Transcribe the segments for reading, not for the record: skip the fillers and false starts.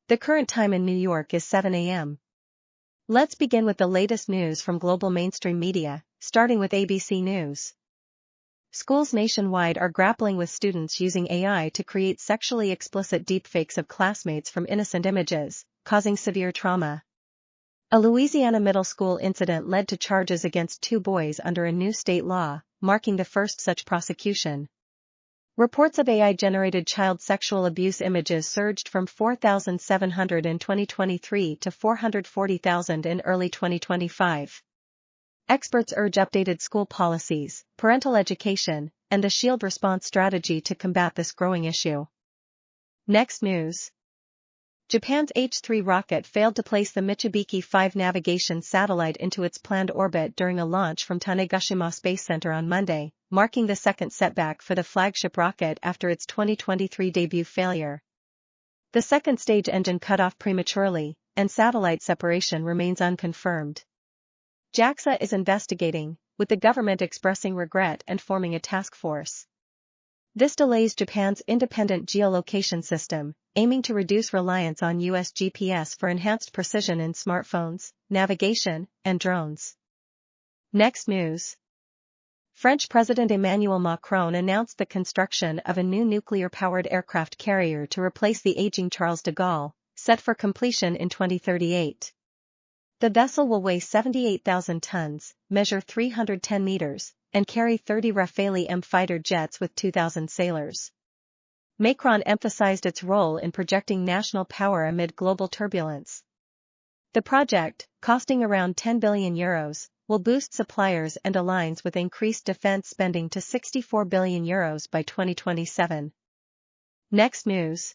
The current time in New York is 7 a.m. Let's begin with the latest news from global mainstream media, starting with ABC News. Schools nationwide are grappling with students using AI to create sexually explicit deepfakes of classmates from innocent images, causing severe trauma. A Louisiana middle school incident led to charges against 2 boys under a new state law, marking the first such prosecution. Reports of AI-generated child sexual abuse images surged from 4,700 in 2023 to 440,000 in early 2025. Experts urge updated school policies, parental education, and a shield response strategy to combat this growing issue. Next news. Japan's H-3 rocket failed to place the Michibiki 5 navigation satellite into its planned orbit during a launch from Tanegashima Space Center on Monday, marking the second setback for the flagship rocket after its 2023 debut failure. The second stage engine cut off prematurely, and satellite separation remains unconfirmed. JAXA is investigating, with the government expressing regret and forming a task force. This delays Japan's independent geolocation system, aiming to reduce reliance on U.S. GPS for enhanced precision in smartphones, navigation, and drones. Next news. French President Emmanuel Macron announced the construction of a new nuclear-powered aircraft carrier to replace the aging Charles de Gaulle, set for completion in 2038. The vessel will weigh 78,000 tons, measure 310 meters, and carry 30 Rafale M fighter jets with 2,000 sailors. Macron emphasized its role in projecting national power amid global turbulence. The project, costing around €10 billion, will boost suppliers and aligns with increased defense spending to €64 billion by 2027. Next news.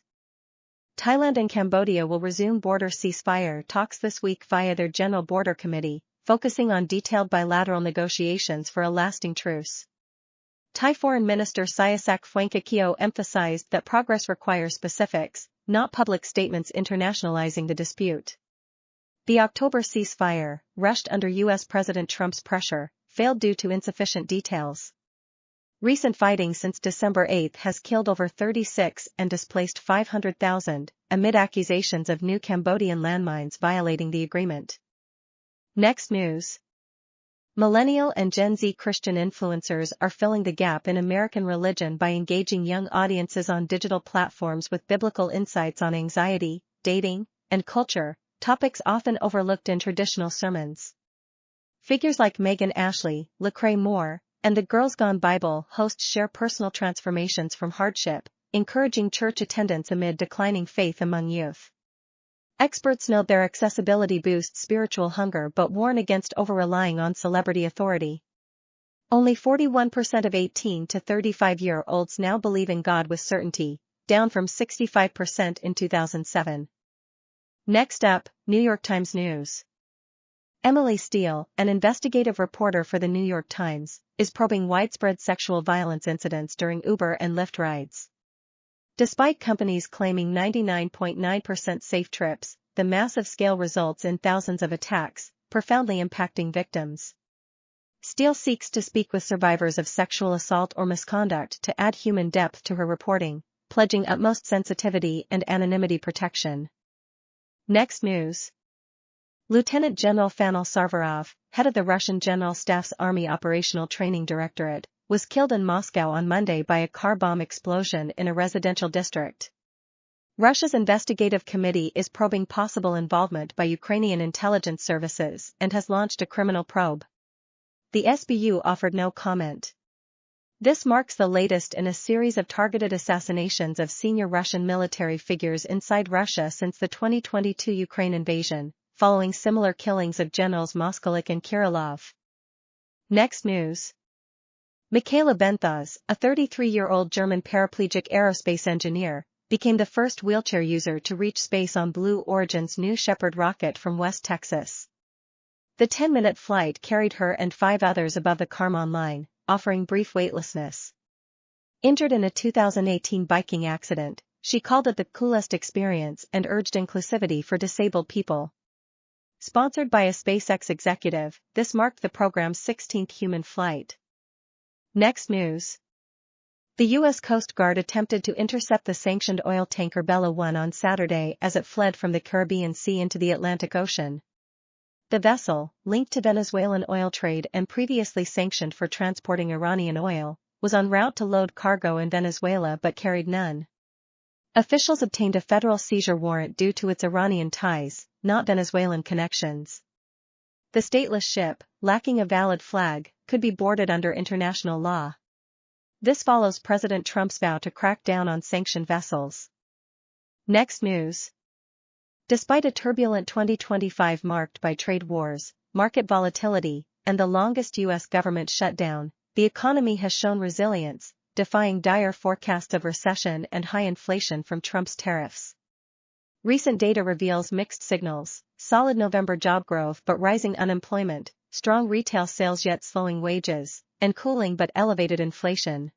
Thailand and Cambodia will resume border ceasefire talks this week via their General Border Committee, focusing on detailed bilateral negotiations for a lasting truce. Thai Foreign Minister Sihasak Phuangketkeow emphasized that progress requires specifics, not public statements internationalizing the dispute. The October ceasefire, rushed under U.S. President Trump's pressure, failed due to insufficient details. Recent fighting since December 8 has killed over 36 and displaced 500,000, amid accusations of new Cambodian landmines violating the agreement. Next news. Millennial and Gen Z Christian influencers are filling the gap in American religion by engaging young audiences on digital platforms with biblical insights on anxiety, dating, and culture, topics often overlooked in traditional sermons. Figures like Megan Ashley, Lecrae Moore, and the Girls Gone Bible hosts share personal transformations from hardship, encouraging church attendance amid declining faith among youth. Experts note their accessibility boosts spiritual hunger but warn against over-relying on celebrity authority. Only 41% of 18 to 35-year-olds now believe in God with certainty, down from 65% in 2007. Next up, New York Times News. Emily Steele, an investigative reporter for the New York Times, is probing widespread sexual violence incidents during Uber and Lyft rides. Despite companies claiming 99.9% safe trips, the massive scale results in thousands of attacks, profoundly impacting victims. Steele seeks to speak with survivors of sexual assault or misconduct to add human depth to her reporting, pledging utmost sensitivity and anonymity protection. Next news. Lieutenant General Fanil Sarvarov, head of the Russian General Staff's Army Operational Training Directorate, was killed in Moscow on Monday by a car bomb explosion in a residential district. Russia's investigative committee is probing possible involvement by Ukrainian intelligence services and has launched a criminal probe. The SBU offered no comment. This marks the latest in a series of targeted assassinations of senior Russian military figures inside Russia since the 2022 Ukraine invasion, following similar killings of generals Moskalik and Kirillov. Next news. Michaela Benthos, a 33-year-old German paraplegic aerospace engineer, became the first wheelchair user to reach space on Blue Origin's New Shepard rocket from West Texas. The 10-minute flight carried her and 5 others above the Kármán line, offering brief weightlessness. Injured in a 2018 biking accident, she called it the coolest experience and urged inclusivity for disabled people. Sponsored by a SpaceX executive, this marked the program's 16th human flight. Next news. The U.S. Coast Guard attempted to intercept the sanctioned oil tanker Bella 1 on Saturday as it fled from the Caribbean Sea into the Atlantic Ocean. The vessel, linked to Venezuelan oil trade and previously sanctioned for transporting Iranian oil, was en route to load cargo in Venezuela but carried none. Officials obtained a federal seizure warrant due to its Iranian ties, not Venezuelan connections. The stateless ship, lacking a valid flag, could be boarded under international law. This follows President Trump's vow to crack down on sanctioned vessels. Next news. Despite a turbulent 2025 marked by trade wars, market volatility, and the longest U.S. government shutdown, the economy has shown resilience, defying dire forecasts of recession and high inflation from Trump's tariffs. Recent data reveals mixed signals: solid November job growth but rising unemployment, strong retail sales yet slowing wages, and cooling but elevated inflation.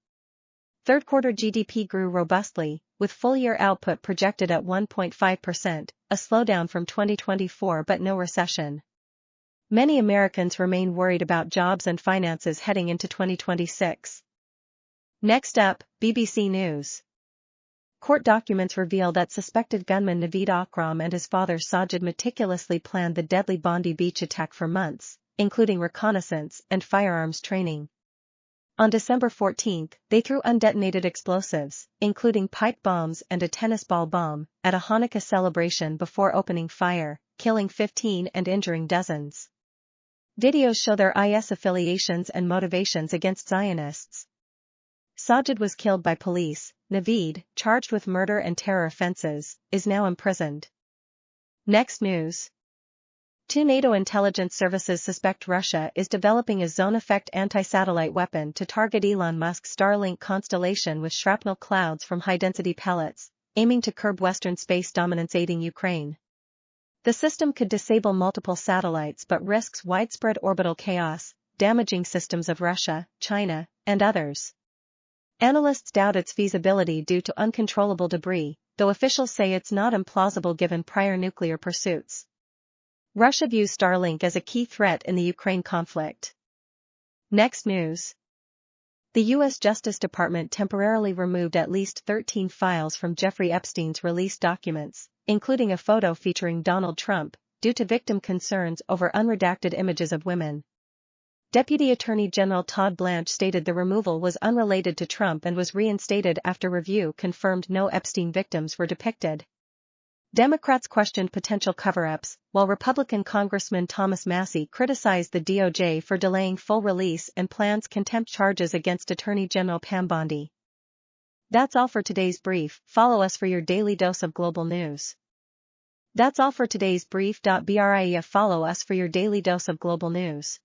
Third-quarter GDP grew robustly, with full-year output projected at 1.5%, a slowdown from 2024 but no recession. Many Americans remain worried about jobs and finances heading into 2026. Next up, BBC News. Court documents reveal that suspected gunman Naveed Akram and his father Sajid meticulously planned the deadly Bondi Beach attack for months, including reconnaissance and firearms training. On December 14, they threw undetonated explosives, including pipe bombs and a tennis ball bomb, at a Hanukkah celebration before opening fire, killing 15 and injuring dozens. Videos show their IS affiliations and motivations against Zionists. Sajid was killed by police. Naveed, charged with murder and terror offenses, is now imprisoned. Next news. Two NATO intelligence services suspect Russia is developing a zone-effect anti-satellite weapon to target Elon Musk's Starlink constellation with shrapnel clouds from high-density pellets, aiming to curb Western space dominance aiding Ukraine. The system could disable multiple satellites but risks widespread orbital chaos, damaging systems of Russia, China, and others. Analysts doubt its feasibility due to uncontrollable debris, though officials say it's not implausible given prior nuclear pursuits. Russia views Starlink as a key threat in the Ukraine conflict. Next news. The U.S. Justice Department temporarily removed at least 13 files from Jeffrey Epstein's released documents, including a photo featuring Donald Trump, due to victim concerns over unredacted images of women. Deputy Attorney General Todd Blanche stated the removal was unrelated to Trump and was reinstated after review confirmed no Epstein victims were depicted. Democrats questioned potential cover-ups, while Republican Congressman Thomas Massie criticized the DOJ for delaying full release and plans contempt charges against Attorney General Pam Bondi. That's all for today's brief. Follow us for your daily dose of global news. That's all for today's brief. Follow us for your daily dose of global news.